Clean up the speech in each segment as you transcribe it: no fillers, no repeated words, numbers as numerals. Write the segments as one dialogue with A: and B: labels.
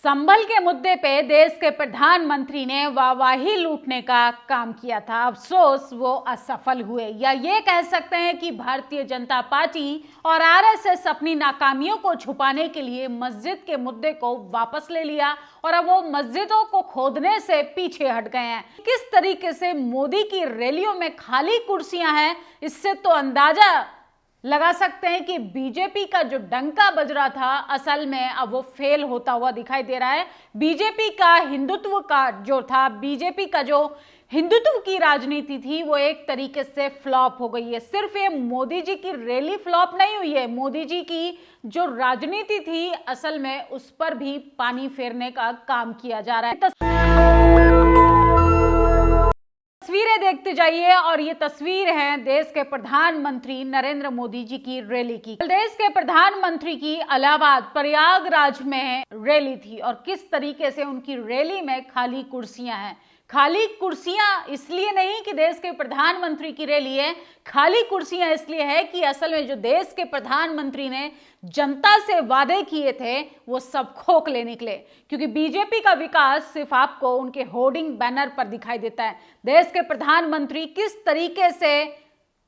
A: संभल के मुद्दे पे देश के प्रधानमंत्री ने वाहवाही लूटने का काम किया था। अफसोस वो असफल हुए, या ये कह सकते हैं कि भारतीय जनता पार्टी और आरएसएस अपनी नाकामियों को छुपाने के लिए मस्जिद के मुद्दे को वापस ले लिया और अब वो मस्जिदों को खोदने से पीछे हट गए हैं। किस तरीके से मोदी की रैलियों में खाली कुर्सियां हैं, इससे तो अंदाजा लगा सकते हैं कि बीजेपी का जो डंका बज रहा था असल में अब वो फेल होता हुआ दिखाई दे रहा है। बीजेपी का हिंदुत्व का जो था, बीजेपी का जो हिंदुत्व की राजनीति थी वो एक तरीके से फ्लॉप हो गई है। सिर्फ ये मोदी जी की रैली फ्लॉप नहीं हुई है, मोदी जी की जो राजनीति थी असल में उस पर भी पानी फेरने का काम किया जा रहा है। तस्वीरें देखते जाइए और ये तस्वीर है देश के प्रधानमंत्री नरेंद्र मोदी जी की रैली की। देश के प्रधानमंत्री की इलाहाबाद प्रयागराज में रैली थी और किस तरीके से उनकी रैली में खाली कुर्सियां हैं। खाली कुर्सियां इसलिए नहीं कि देश के प्रधानमंत्री की रैली है, खाली कुर्सियां इसलिए है कि असल में जो देश के प्रधानमंत्री ने जनता से वादे किए थे वो सब खोखले निकले, क्योंकि बीजेपी का विकास सिर्फ आपको उनके होर्डिंग बैनर पर दिखाई देता है। देश के प्रधानमंत्री किस तरीके से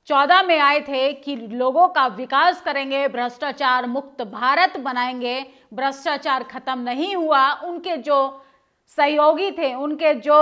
A: 14 में आए थे कि लोगों का विकास करेंगे, भ्रष्टाचार मुक्त भारत बनाएंगे, भ्रष्टाचार खत्म नहीं हुआ। उनके जो सहयोगी थे, उनके जो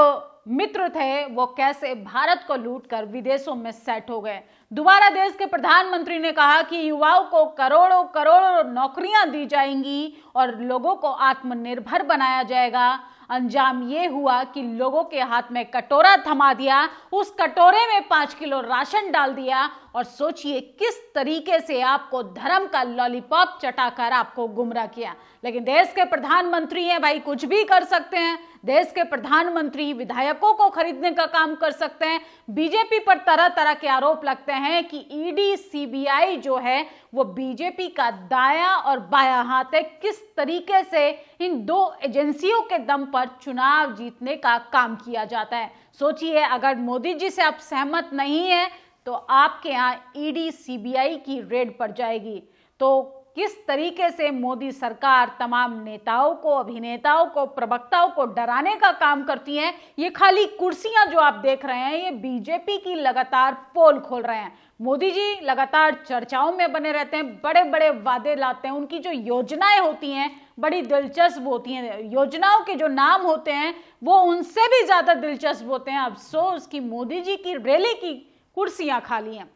A: मित्र थे, वो कैसे भारत को लूटकर विदेशों में सेट हो गए। दोबारा देश के प्रधानमंत्री ने कहा कि युवाओं को करोड़ों करोड़ों नौकरियां दी जाएंगी और लोगों को आत्मनिर्भर बनाया जाएगा। अंजाम ये हुआ कि लोगों के हाथ में कटोरा थमा दिया, उस कटोरे में 5 किलो राशन डाल दिया और सोचिए किस तरीके से आपको धर्म का लॉलीपॉप चटाकर आपको गुमराह किया। लेकिन देश के प्रधानमंत्री हैं भाई, कुछ भी कर सकते हैं। देश के प्रधानमंत्री विधायकों को खरीदने का काम कर सकते हैं। बीजेपी पर तरह तरह के आरोप लगते हैं कि ईडी सीबीआई जो है वो बीजेपी का दायां और बायां हाथ है। किस तरीके से इन दो एजेंसियों के दम पर चुनाव जीतने का काम किया जाता है। सोचिए, अगर मोदी जी से आप सहमत नहीं है तो आपके यहाँ ईडी सीबीआई की रेड पड़ जाएगी। तो किस तरीके से मोदी सरकार तमाम नेताओं को, अभिनेताओं को, प्रवक्ताओं को डराने का काम करती है। ये खाली कुर्सियां जो आप देख रहे हैं ये बीजेपी की लगातार पोल खोल रहे हैं। मोदी जी लगातार चर्चाओं में बने रहते हैं, बड़े बड़े वादे लाते हैं, उनकी जो योजनाएं होती हैं बड़ी दिलचस्प होती हैं। योजनाओं के जो नाम होते हैं वो उनसे भी ज्यादा दिलचस्प होते हैं। अफसोस कि मोदी जी की रैली की कुर्सियां खाली हैं।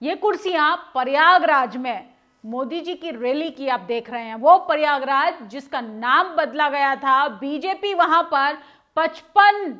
A: ये कुर्सियां प्रयागराज में मोदी जी की रैली की आप देख रहे हैं, वो प्रयागराज जिसका नाम बदला गया था। बीजेपी वहां पर 55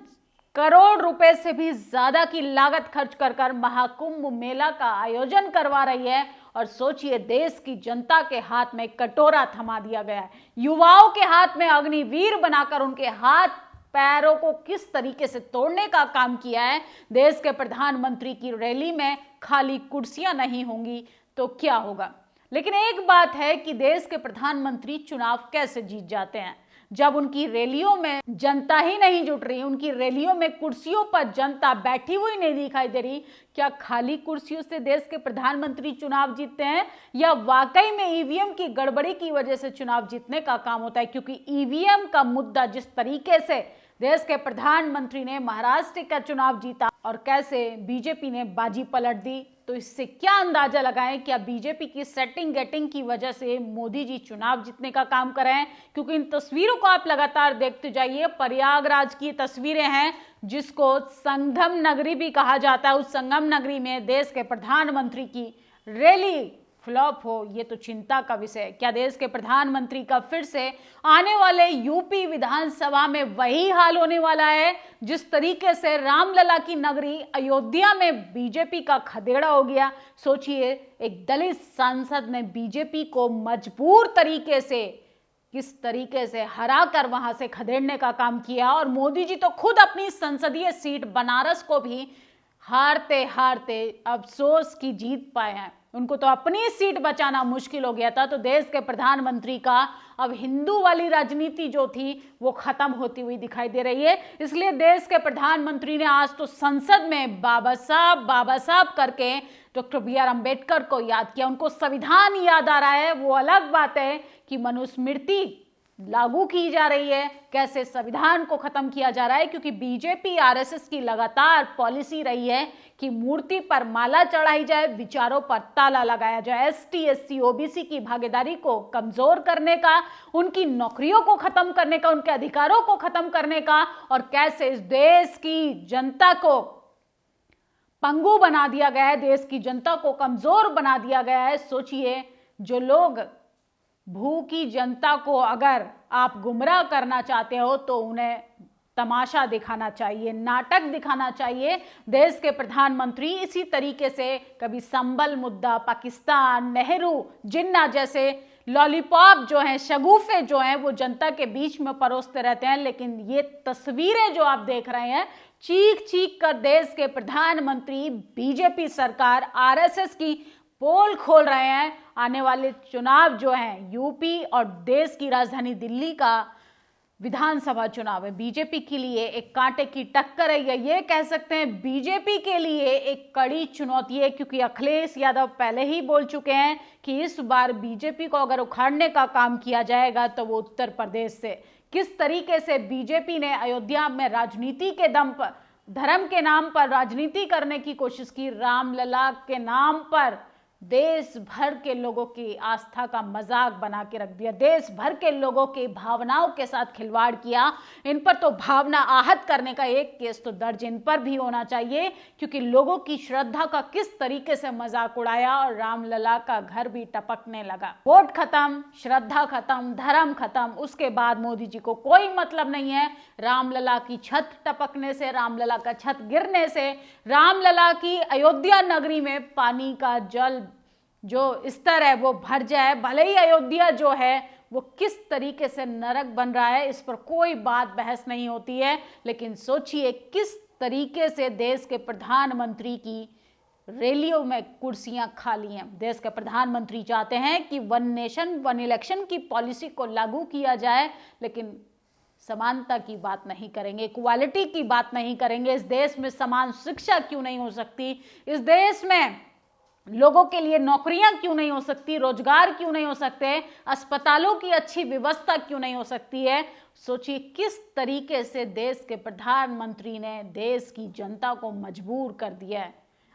A: करोड़ रुपए से भी ज्यादा की लागत खर्च कर महाकुंभ मेला का आयोजन करवा रही है और सोचिए देश की जनता के हाथ में कटोरा थमा दिया गया है। युवाओं के हाथ में अग्निवीर बनाकर उनके हाथ पैरों को किस तरीके से तोड़ने का काम किया है। देश के प्रधानमंत्री की रैली में खाली कुर्सियां नहीं होंगी तो क्या होगा। लेकिन एक बात है कि देश के प्रधानमंत्री चुनाव कैसे जीत जाते हैं, जब उनकी रैलियों में जनता ही नहीं जुट रही, उनकी रैलियों में कुर्सियों पर जनता बैठी हुई नहीं दिखाई दे रही। क्या खाली कुर्सियों से देश के प्रधानमंत्री चुनाव जीतते हैं या वाकई में ईवीएम की गड़बड़ी की वजह से चुनाव जीतने का काम होता है। क्योंकि ईवीएम का मुद्दा जिस तरीके से देश के प्रधानमंत्री ने महाराष्ट्र का चुनाव जीता और कैसे बीजेपी ने बाजी पलट दी, तो इससे क्या अंदाजा लगाएं क्या बीजेपी की सेटिंग गेटिंग की वजह से मोदी जी चुनाव जीतने का काम कर रहे हैं। क्योंकि इन तस्वीरों को आप लगातार देखते जाइए, प्रयागराज की तस्वीरें हैं जिसको संगम नगरी भी कहा जाता है। उस संगम नगरी में देश के प्रधानमंत्री की रैली फ्लॉप हो, ये तो चिंता का विषय है। क्या देश के प्रधानमंत्री का फिर से आने वाले यूपी विधानसभा में वही हाल होने वाला है जिस तरीके से रामलला की नगरी अयोध्या में बीजेपी का खदेड़ा हो गया। सोचिए, एक दलित सांसद ने बीजेपी को मजबूर तरीके से किस तरीके से हरा कर वहां से खदेड़ने का काम किया और मोदी जी तो खुद अपनी संसदीय सीट बनारस को भी हारते हारते अफसोस की जीत पाए हैं। उनको तो अपनी सीट बचाना मुश्किल हो गया था। तो देश के प्रधानमंत्री का अब हिंदू वाली राजनीति जो थी वो खत्म होती हुई दिखाई दे रही है। इसलिए देश के प्रधानमंत्री ने आज तो संसद में बाबा साहब करके डॉक्टर बी.आर. अम्बेडकर को याद किया। उनको संविधान याद आ रहा है, वो अलग बात है कि मनुस्मृति लागू की जा रही है, कैसे संविधान को खत्म किया जा रहा है, क्योंकि बीजेपी आरएसएस की लगातार पॉलिसी रही है कि मूर्ति पर माला चढ़ाई जाए, विचारों पर ताला लगाया जाए। एसटी, एससी, ओबीसी की भागीदारी को कमजोर करने का, उनकी नौकरियों को खत्म करने का, उनके अधिकारों को खत्म करने का, और कैसे इस देश की जनता को पंगु बना दिया गया है, देश की जनता को कमजोर बना दिया गया है। सोचिए, जो लोग भूखी जनता को अगर आप गुमराह करना चाहते हो तो उन्हें तमाशा दिखाना चाहिए, नाटक दिखाना चाहिए। देश के प्रधानमंत्री इसी तरीके से कभी संबल मुद्दा, पाकिस्तान, नेहरू, जिन्ना जैसे लॉलीपॉप जो हैं, शगुफे जो हैं, वो जनता के बीच में परोसते रहते हैं। लेकिन ये तस्वीरें जो आप देख रहे हैं, चीख चीख कर देश के प्रधानमंत्री, बीजेपी सरकार, आरएसएस की पोल खोल रहे हैं। आने वाले चुनाव जो हैं, यूपी और देश की राजधानी दिल्ली का विधानसभा चुनाव है, बीजेपी के लिए एक कांटे की टक्कर है, या ये कह सकते हैं बीजेपी के लिए एक कड़ी चुनौती है, क्योंकि अखिलेश यादव पहले ही बोल चुके हैं कि इस बार बीजेपी को अगर उखाड़ने का काम किया जाएगा तो वो उत्तर प्रदेश से। किस तरीके से बीजेपी ने अयोध्या में राजनीति के दम पर, धर्म के नाम पर राजनीति करने की कोशिश की, रामलला के नाम पर देश भर के लोगों की आस्था का मजाक बना के रख दिया, देश भर के लोगों की भावनाओं के साथ खिलवाड़ किया। इन पर तो भावना आहत करने का एक केस तो दर्ज इन पर भी होना चाहिए, क्योंकि लोगों की श्रद्धा का किस तरीके से मजाक उड़ाया और रामलला का घर भी टपकने लगा। वोट खत्म, श्रद्धा खत्म, धर्म खत्म, उसके बाद मोदी जी को कोई मतलब नहीं है रामलला की छत टपकने से, रामलला का छत गिरने से, रामलला की अयोध्या नगरी में पानी का जल जो स्तर है वो भर जाए। भले ही अयोध्या जो है वो किस तरीके से नरक बन रहा है, इस पर कोई बात बहस नहीं होती है, लेकिन सोचिए किस तरीके से देश के प्रधानमंत्री की रैलियों में कुर्सियां खाली हैं। देश के प्रधानमंत्री चाहते हैं कि वन नेशन वन इलेक्शन की पॉलिसी को लागू किया जाए, लेकिन समानता की बात नहीं करेंगे, इक्वालिटी की बात नहीं करेंगे। इस देश में समान शिक्षा क्यों नहीं हो सकती, इस देश में लोगों के लिए नौकरियां क्यों नहीं हो सकती, रोजगार क्यों नहीं हो सकते, अस्पतालों की अच्छी व्यवस्था क्यों नहीं हो सकती है। सोचिए किस तरीके से देश के प्रधानमंत्री ने देश की जनता को मजबूर कर दिया है।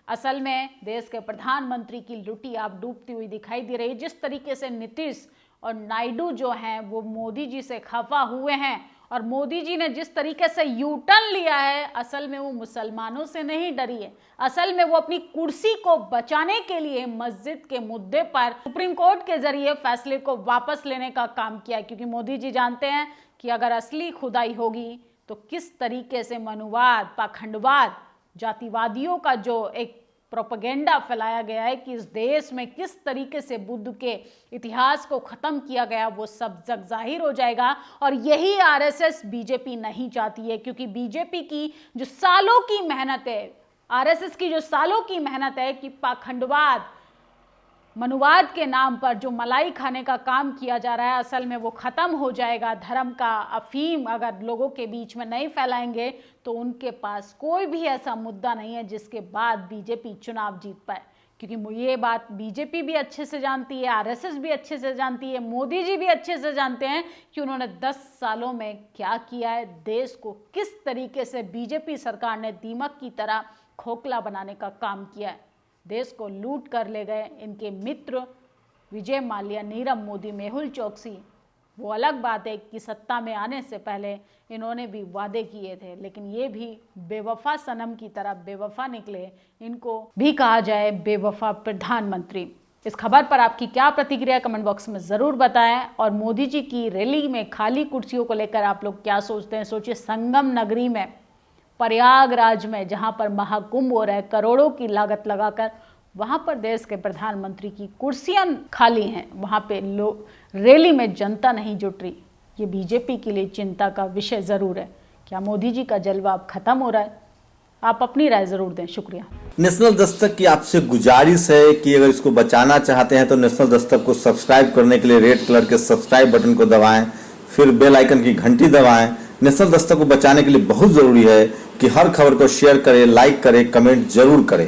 A: असल में देश के प्रधानमंत्री की लुटी आप डूबती हुई दिखाई दे रही है। जिस तरीके से नीतीश और नायडू जो हैं वो मोदी जी से खफा हुए हैं, और मोदी जी ने जिस तरीके से यू टर्न लिया है, असल में वो मुसलमानों से नहीं डरी है, असल में वो अपनी कुर्सी को बचाने के लिए मस्जिद के मुद्दे पर सुप्रीम कोर्ट के जरिए फैसले को वापस लेने का काम किया, क्योंकि मोदी जी जानते हैं कि अगर असली खुदाई होगी तो किस तरीके से मनुवाद, पाखंडवाद, जातिवादियों का जो एक प्रोपेगेंडा फैलाया गया है कि इस देश में किस तरीके से बुद्ध के इतिहास को खत्म किया गया, वो सब जग जाहिर हो जाएगा। और यही आरएसएस बीजेपी नहीं चाहती है, क्योंकि बीजेपी की जो सालों की मेहनत है, आरएसएस की जो सालों की मेहनत है कि पाखंडवाद, मनुवाद के नाम पर जो मलाई खाने का काम किया जा रहा है, असल में वो खत्म हो जाएगा। धर्म का अफीम अगर लोगों के बीच में नहीं फैलाएंगे तो उनके पास कोई भी ऐसा मुद्दा नहीं है जिसके बाद बीजेपी चुनाव जीत पाए, क्योंकि ये बात बीजेपी भी अच्छे से जानती है, आरएसएस भी अच्छे से जानती है, मोदी जी भी अच्छे से जानते हैं कि उन्होंने 10 सालों में क्या किया है, देश को किस तरीके से बीजेपी सरकार ने दीमक की तरह खोखला बनाने का काम किया है। देश को लूट कर ले गए इनके मित्र विजय माल्या, नीरव मोदी, मेहुल चोकसी। वो अलग बात है कि सत्ता में आने से पहले इन्होंने भी वादे किए थे, लेकिन ये भी बेवफा सनम की तरह बेवफा निकले। इनको भी कहा जाए बेवफा प्रधानमंत्री। इस खबर पर आपकी क्या प्रतिक्रिया कमेंट बॉक्स में ज़रूर बताएं, और मोदी जी की रैली में खाली कुर्सियों को लेकर आप लोग क्या सोचते हैं। सोचिए संगम नगरी में, प्रयागराज में, जहां पर महाकुंभ हो रहा है करोड़ों की लागत लगाकर, वहां पर देश के प्रधानमंत्री की कुर्सियां खाली हैं, वहां पे लोग रैली में जनता नहीं जुट रही। ये बीजेपी के लिए चिंता का विषय ज़रूर है। क्या मोदी जी का जलवा अब खत्म हो रहा है? आप अपनी राय ज़रूर दें। शुक्रिया।
B: नेशनल दस्तक की आपसे गुजारिश है कि अगर इसको बचाना चाहते हैं तो नेशनल दस्तक को सब्सक्राइब करने के लिए रेड कलर के सब्सक्राइब बटन को दबाएं, फिर बेल आइकन की घंटी दबाएं। नेशनल दस्तक को बचाने के लिए बहुत जरूरी है कि हर खबर को शेयर करें, लाइक करें, कमेंट जरूर करें।